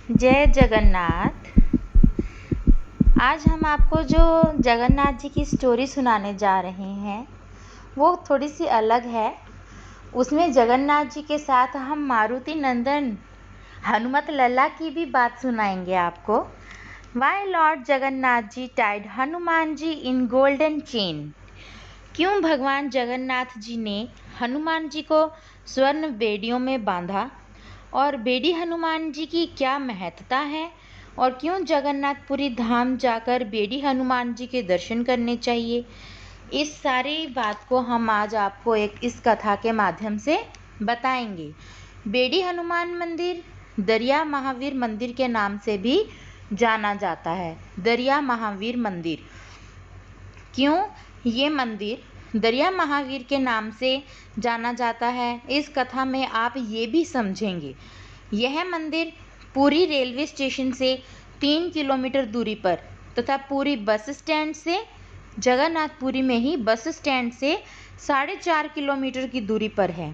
जय जगन्नाथ। आज हम आपको जो जगन्नाथ जी की स्टोरी सुनाने जा रहे हैं वो थोड़ी सी अलग है। उसमें जगन्नाथ जी के साथ हम मारुति नंदन हनुमत लल्ला की भी बात सुनाएंगे आपको। Why lord Jagannath ji Tide Hanuman ji in golden chain. क्यों भगवान जगन्नाथ जी ने हनुमान जी को स्वर्ण बेड़ियों में बांधा और बेड़ी हनुमान जी की क्या महत्ता है और क्यों जगन्नाथपुरी धाम जाकर बेड़ी हनुमान जी के दर्शन करने चाहिए। इस सारी बात को हम आज आपको इस कथा के माध्यम से बताएंगे। बेड़ी हनुमान मंदिर दरिया महावीर मंदिर के नाम से भी जाना जाता है। दरिया महावीर मंदिर, क्यों ये मंदिर दरिया महावीर के नाम से जाना जाता है, इस कथा में आप ये भी समझेंगे। यह मंदिर पूरी रेलवे स्टेशन से 3 किलोमीटर दूरी पर तथा पूरी बस स्टैंड से जगन्नाथपुरी में ही बस स्टैंड से 4.5 किलोमीटर की दूरी पर है।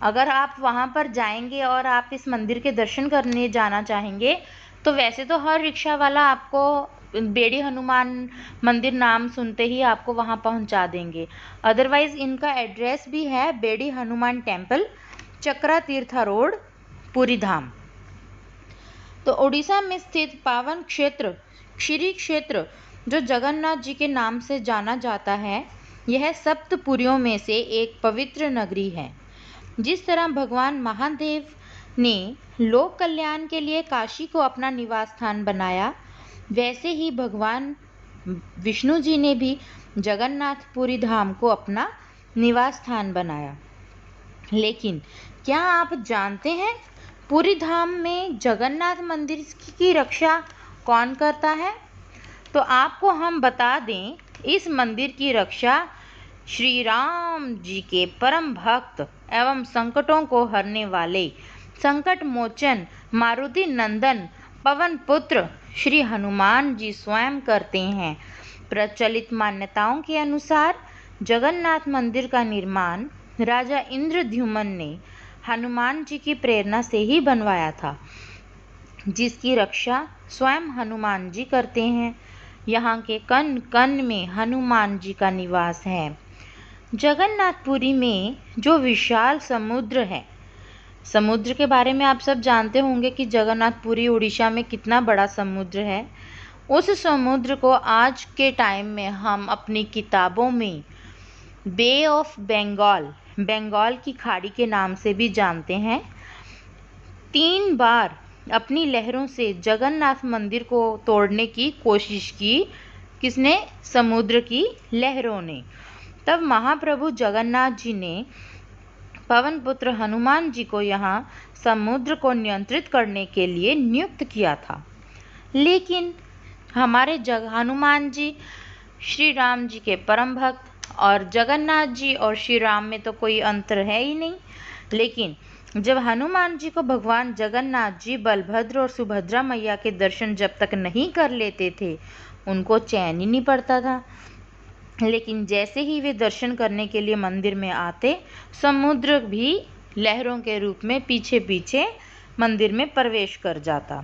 अगर आप वहाँ पर जाएंगे और आप इस मंदिर के दर्शन करने जाना चाहेंगे तो वैसे तो हर रिक्शा वाला आपको बेड़ी हनुमान मंदिर नाम सुनते ही आपको वहाँ पहुँचा देंगे। अदरवाइज़ इनका एड्रेस भी है बेड़ी हनुमान टेम्पल, चक्रा तीर्था रोड, पुरी धाम। तो उड़ीसा में स्थित पावन क्षेत्र क्षिरी क्षेत्र जो जगन्नाथ जी के नाम से जाना जाता है, यह सप्तपुरियों में से एक पवित्र नगरी है। जिस तरह भगवान महादेव ने लोक कल्याण के लिए काशी को अपना निवास स्थान बनाया, वैसे ही भगवान विष्णु जी ने भी जगन्नाथपुरी धाम को अपना निवास स्थान बनाया। लेकिन क्या आप जानते हैं पुरी धाम में जगन्नाथ मंदिर की रक्षा कौन करता है? तो आपको हम बता दें, इस मंदिर की रक्षा श्री राम जी के परम भक्त एवं संकटों को हरने वाले संकट मोचन मारुति नंदन पवन पुत्र श्री हनुमान जी स्वयं करते हैं। प्रचलित मान्यताओं के अनुसार जगन्नाथ मंदिर का निर्माण राजा इंद्रद्युम्न ने हनुमान जी की प्रेरणा से ही बनवाया था, जिसकी रक्षा स्वयं हनुमान जी करते हैं। यहाँ के कण कण में हनुमान जी का निवास है। जगन्नाथपुरी में जो विशाल समुद्र है, समुद्र के बारे में आप सब जानते होंगे कि जगन्नाथपुरी उड़ीसा में कितना बड़ा समुद्र है। उस समुद्र को आज के टाइम में हम अपनी किताबों में बे ऑफ बंगाल, बंगाल की खाड़ी के नाम से भी जानते हैं। 3 बार अपनी लहरों से जगन्नाथ मंदिर को तोड़ने की कोशिश की। किसने? समुद्र की लहरों ने। तब महाप्रभु जगन्नाथ जी ने पवन पुत्र हनुमान जी को यहाँ समुद्र को नियंत्रित करने के लिए नियुक्त किया था। लेकिन हमारे हनुमान जी श्री राम जी के परम भक्त, और जगन्नाथ जी और श्री राम में तो कोई अंतर है ही नहीं। लेकिन जब हनुमान जी को भगवान जगन्नाथ जी बलभद्र और सुभद्रा मैया के दर्शन जब तक नहीं कर लेते थे, उनको चैन ही नहीं पड़ता था। लेकिन जैसे ही वे दर्शन करने के लिए मंदिर में आते, समुद्र भी लहरों के रूप में पीछे पीछे मंदिर में प्रवेश कर जाता।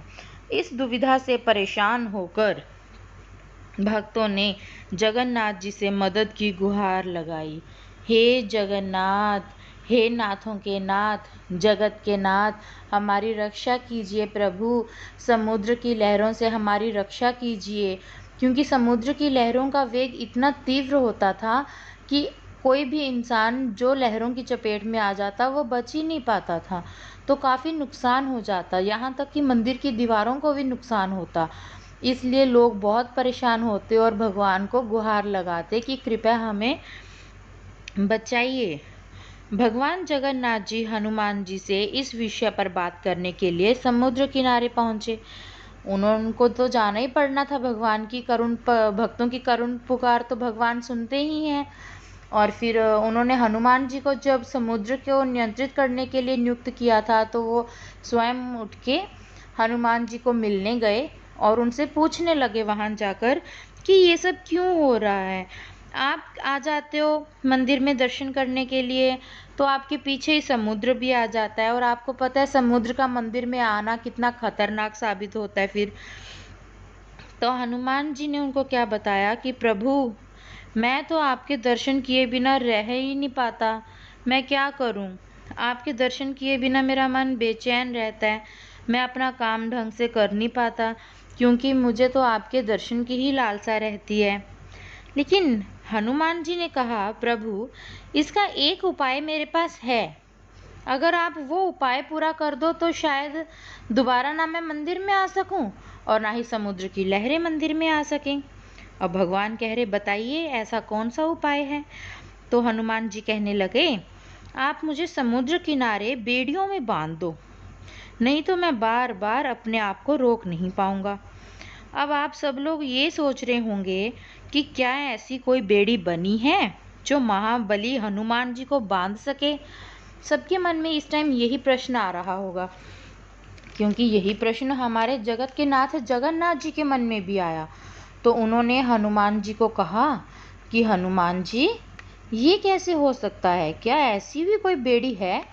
इस दुविधा से परेशान होकर भक्तों ने जगन्नाथ जी से मदद की गुहार लगाई। हे जगन्नाथ, हे नाथों के नाथ, जगत के नाथ, हमारी रक्षा कीजिए प्रभु, समुद्र की लहरों से हमारी रक्षा कीजिए। क्योंकि समुद्र की लहरों का वेग इतना तीव्र होता था कि कोई भी इंसान जो लहरों की चपेट में आ जाता वो बच ही नहीं पाता था, तो काफ़ी नुकसान हो जाता, यहाँ तक कि मंदिर की दीवारों को भी नुकसान होता। इसलिए लोग बहुत परेशान होते और भगवान को गुहार लगाते कि कृपया हमें बचाइए। भगवान जगन्नाथ जी हनुमान जी से इस विषय पर बात करने के लिए समुद्र किनारे पहुँचे। उनको तो जाना ही पड़ना था। भगवान की भक्तों की करुण पुकार तो भगवान सुनते ही हैं। और फिर उन्होंने हनुमान जी को जब समुद्र को नियंत्रित करने के लिए नियुक्त किया था, तो वो स्वयं उठ के हनुमान जी को मिलने गए और उनसे पूछने लगे वहाँ जाकर कि ये सब क्यों हो रहा है। आप आ जाते हो मंदिर में दर्शन करने के लिए, तो आपके पीछे ही समुद्र भी आ जाता है, और आपको पता है समुद्र का मंदिर में आना कितना खतरनाक साबित होता है फिर। तो हनुमान जी ने उनको क्या बताया कि प्रभु, मैं तो आपके दर्शन किए बिना रह ही नहीं पाता, मैं क्या करूं? आपके दर्शन किए बिना मेरा मन बेचैन रहता है, मैं अपना काम ढंग से कर नहीं पाता, क्योंकि मुझे तो आपके दर्शन की ही लालसा रहती है। लेकिन हनुमान जी ने कहा, प्रभु, इसका एक उपाय मेरे पास है। अगर आप वो उपाय पूरा कर दो तो शायद दोबारा ना मैं मंदिर में आ सकूं और ना ही समुद्र की लहरें मंदिर में आ सकें। अब भगवान कह रहे, बताइए ऐसा कौन सा उपाय है? तो हनुमान जी कहने लगे, आप मुझे समुद्र किनारे बेड़ियों में बांध दो, नहीं तो मैं बार बार अपने आप को रोक नहीं पाऊंगा। अब आप सब लोग ये सोच रहे होंगे कि क्या ऐसी कोई बेड़ी बनी है जो महाबली हनुमान जी को बांध सके? सबके मन में इस टाइम यही प्रश्न आ रहा होगा, क्योंकि यही प्रश्न हमारे जगत के नाथ जगन्नाथ जी के मन में भी आया। तो उन्होंने हनुमान जी को कहा कि हनुमान जी, ये कैसे हो सकता है? क्या ऐसी भी कोई बेड़ी है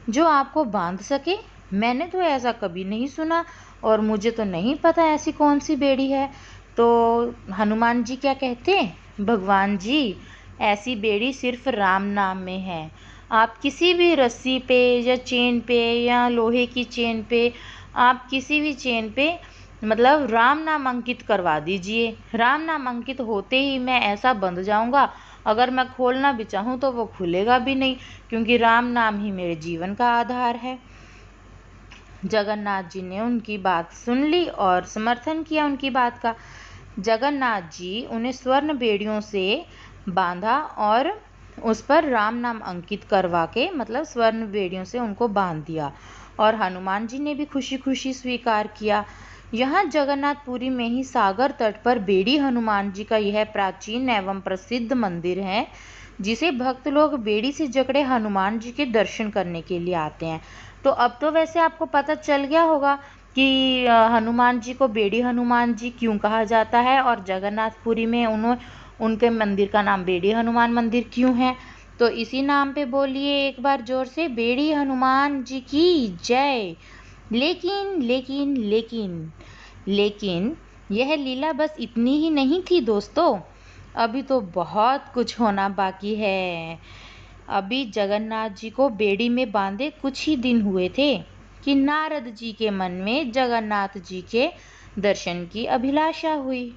जो आपको बांध सके? मैंने तो ऐसा कभी नहीं सुना, और मुझे तो नहीं पता ऐसी कौन सी बेड़ी है। तो हनुमान जी क्या कहते? भगवान जी, ऐसी बेड़ी सिर्फ राम नाम में है। आप किसी भी रस्सी पे या चेन पे या लोहे की चेन पे, आप किसी भी चेन पे मतलब राम नाम अंकित करवा दीजिए। राम नाम अंकित होते ही मैं ऐसा बंध जाऊंगा, अगर मैं खोलना भी चाहूँ तो वो खुलेगा भी नहीं, क्योंकि राम नाम ही मेरे जीवन का आधार है। जगन्नाथ जी ने उनकी बात सुन ली और समर्थन किया उनकी बात का। जगन्नाथ जी उन्हें स्वर्ण बेड़ियों से बांधा और उस पर राम नाम अंकित करवा के, मतलब स्वर्ण बेड़ियों से उनको बांध दिया, और हनुमान जी ने भी खुशी खुशी स्वीकार किया। यहाँ जगन्नाथपुरी में ही सागर तट पर बेड़ी हनुमान जी का यह प्राचीन एवं प्रसिद्ध मंदिर है, जिसे भक्त लोग बेड़ी से जकड़े हनुमान जी के दर्शन करने के लिए आते हैं। तो अब तो वैसे आपको पता चल गया होगा कि हनुमान जी को बेड़ी हनुमान जी क्यों कहा जाता है, और जगन्नाथपुरी में उनके मंदिर का नाम बेड़ी हनुमान मंदिर क्यों है। तो इसी नाम पे बोलिए एक बार जोर से, बेड़ी हनुमान जी की जय। लेकिन लेकिन लेकिन लेकिन यह लीला बस इतनी ही नहीं थी दोस्तों, अभी तो बहुत कुछ होना बाकी है। अभी जगन्नाथ जी को बेड़ी में बांधे कुछ ही दिन हुए थे कि नारद जी के मन में जगन्नाथ जी के दर्शन की अभिलाषा हुई।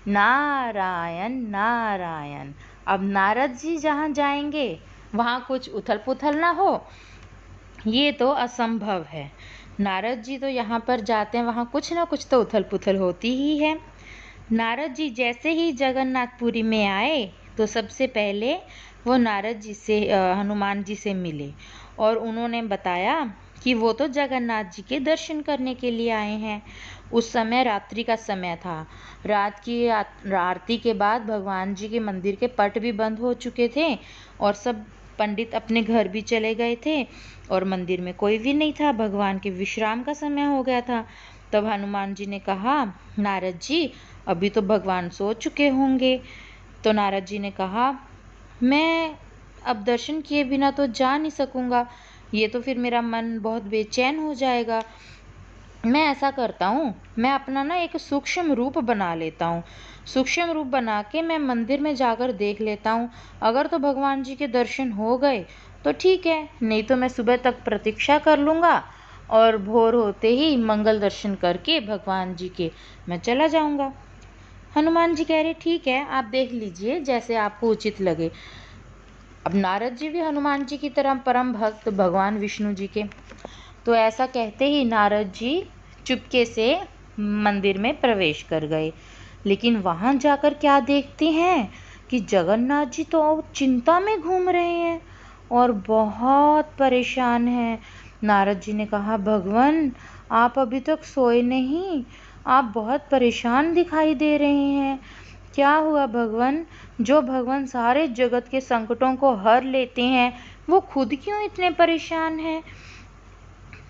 नारायण नारायण। अब नारद जी जहाँ जाएंगे वहाँ कुछ उथल पुथल ना हो, ये तो असंभव है। नारद जी तो यहाँ पर जाते हैं, वहाँ कुछ ना कुछ तो उथल पुथल होती ही है। नारद जी जैसे ही जगन्नाथपुरी में आए तो सबसे पहले वो नारद जी से हनुमान जी से मिले, और उन्होंने बताया कि वो तो जगन्नाथ जी के दर्शन करने के लिए आए हैं। उस समय रात्रि का समय था। रात की आरती के बाद भगवान जी के मंदिर के पट भी बंद हो चुके थे, और सब पंडित अपने घर भी चले गए थे, और मंदिर में कोई भी नहीं था। भगवान के विश्राम का समय हो गया था। तब हनुमान जी ने कहा, नारद जी, अभी तो भगवान सो चुके होंगे। तो नारद जी ने कहा, मैं अब दर्शन किए बिना तो जा नहीं सकूंगा, ये तो फिर मेरा मन बहुत बेचैन हो जाएगा। मैं ऐसा करता हूँ, मैं अपना ना एक सूक्ष्म रूप बना लेता हूँ। सूक्ष्म रूप बना के मैं मंदिर में जाकर देख लेता हूँ। अगर तो भगवान जी के दर्शन हो गए तो ठीक है, नहीं तो मैं सुबह तक प्रतीक्षा कर लूँगा, और भोर होते ही मंगल दर्शन करके भगवान जी के मैं चला जाऊँगा। हनुमान जी कह रहे, ठीक है, आप देख लीजिए जैसे आपको उचित लगे। अब नारद जी भी हनुमान जी की तरह परम भक्त भगवान विष्णु जी के। तो ऐसा कहते ही नारद जी चुपके से मंदिर में प्रवेश कर गए। लेकिन वहां जाकर क्या देखते हैं कि जगन्नाथ जी तो चिंता में घूम रहे हैं और बहुत परेशान हैं। नारद जी ने कहा, भगवान, आप अभी तक सोए नहीं, आप बहुत परेशान दिखाई दे रहे हैं। क्या हुआ भगवान? जो भगवान सारे जगत के संकटों को हर लेते हैं, वो खुद क्यों इतने परेशान हैं?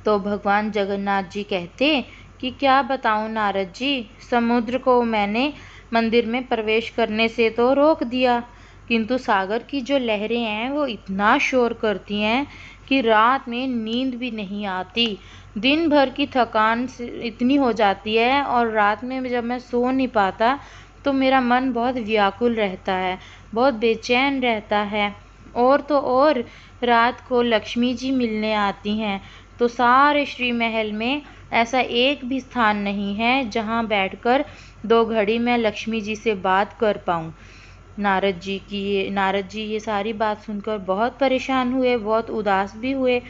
तो भगवान जगन्नाथ जी कहते कि क्या बताऊं नारद जी, समुद्र को मैंने मंदिर में प्रवेश करने से तो रोक दिया, किंतु सागर की जो लहरें हैं वो इतना शोर करती हैं कि रात में नींद भी नहीं आती। दिन भर की थकान से इतनी हो जाती है और रात में जब मैं सो नहीं पाता तो मेरा मन बहुत व्याकुल रहता है, बहुत बेचैन रहता है। और तो और रात को लक्ष्मी जी मिलने आती हैं, तो सारे श्री महल में ऐसा एक भी स्थान नहीं है जहाँ बैठकर 2 घड़ी मैं लक्ष्मी जी से बात कर पाऊँ। नारद जी ये सारी बात सुनकर बहुत परेशान हुए, बहुत उदास भी हुए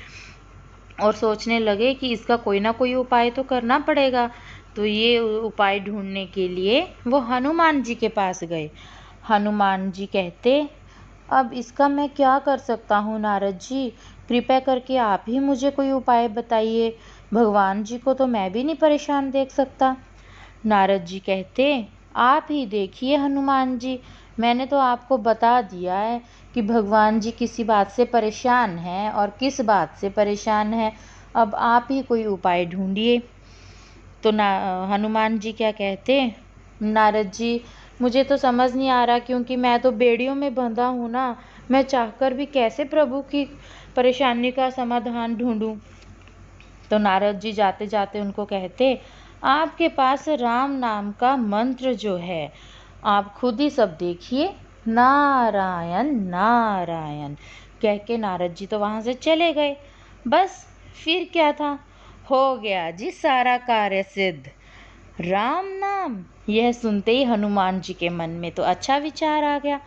और सोचने लगे कि इसका कोई ना कोई उपाय तो करना पड़ेगा। तो ये उपाय ढूंढने के लिए वो हनुमान जी के पास गए। हनुमान जी कहते, अब इसका मैं क्या कर सकता हूँ नारद जी, कृपया करके आप ही मुझे कोई उपाय बताइए। भगवान जी को तो मैं भी नहीं परेशान देख सकता। नारद जी कहते, आप ही देखिए हनुमान जी, मैंने तो आपको बता दिया है कि भगवान जी किसी बात से परेशान हैं और किस बात से परेशान हैं। अब आप ही कोई उपाय ढूंढिए। तो हनुमान जी क्या कहते, नारद जी मुझे तो समझ नहीं आ रहा, क्योंकि मैं तो बेड़ियों में बंधा हूँ ना, मैं चाहकर भी कैसे प्रभु की परेशानी का समाधान ढूंढूं। तो नारद जी जाते जाते उनको कहते, आपके पास राम नाम का मंत्र जो है, आप खुद ही सब देखिए, नारायण नारायण कह के नारद जी तो वहाँ से चले गए। बस फिर क्या था, हो गया जी सारा कार्य सिद्ध। राम नाम, यह सुनते ही हनुमान जी के मन में तो अच्छा विचार आ गया,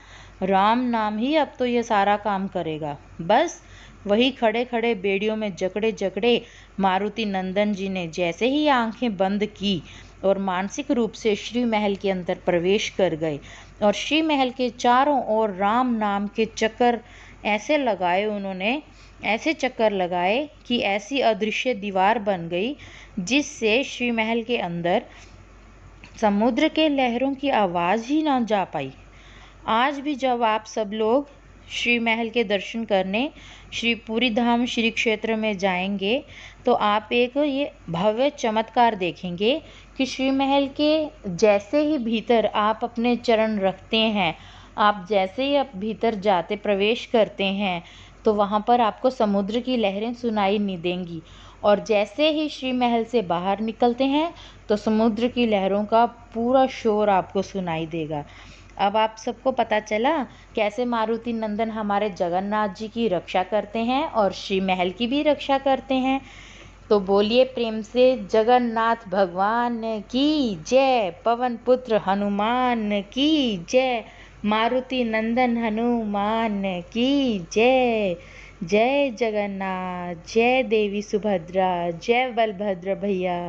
राम नाम ही अब तो यह सारा काम करेगा। बस वही खड़े खड़े बेड़ियों में जकड़े जकड़े मारुति नंदन जी ने जैसे ही आंखें बंद की और मानसिक रूप से श्री महल के अंदर प्रवेश कर गए और श्री महल के चारों ओर राम नाम के चक्कर ऐसे लगाए, उन्होंने ऐसे चक्कर लगाए कि ऐसी अदृश्य दीवार बन गई जिससे श्री महल के अंदर समुद्र के लहरों की आवाज़ ही ना जा पाई। आज भी जब आप सब लोग श्री महल के दर्शन करने श्री पूरी धाम श्री क्षेत्र में जाएंगे तो आप एक ये भव्य चमत्कार देखेंगे कि श्री महल के जैसे ही भीतर आप अपने चरण रखते हैं, आप जैसे ही आप भीतर जाते प्रवेश करते हैं तो वहाँ पर आपको समुद्र की लहरें सुनाई नहीं देंगी, और जैसे ही श्री महल से बाहर निकलते हैं तो समुद्र की लहरों का पूरा शोर आपको सुनाई देगा। अब आप सबको पता चला कैसे मारुति नंदन हमारे जगन्नाथ जी की रक्षा करते हैं और श्री महल की भी रक्षा करते हैं। तो बोलिए प्रेम से, जगन्नाथ भगवान की जय, पवन पुत्र हनुमान की जय, मारुति नंदन हनुमान की जय। जय जगन्नाथ, जय देवी सुभद्रा, जय बलभद्र भैया।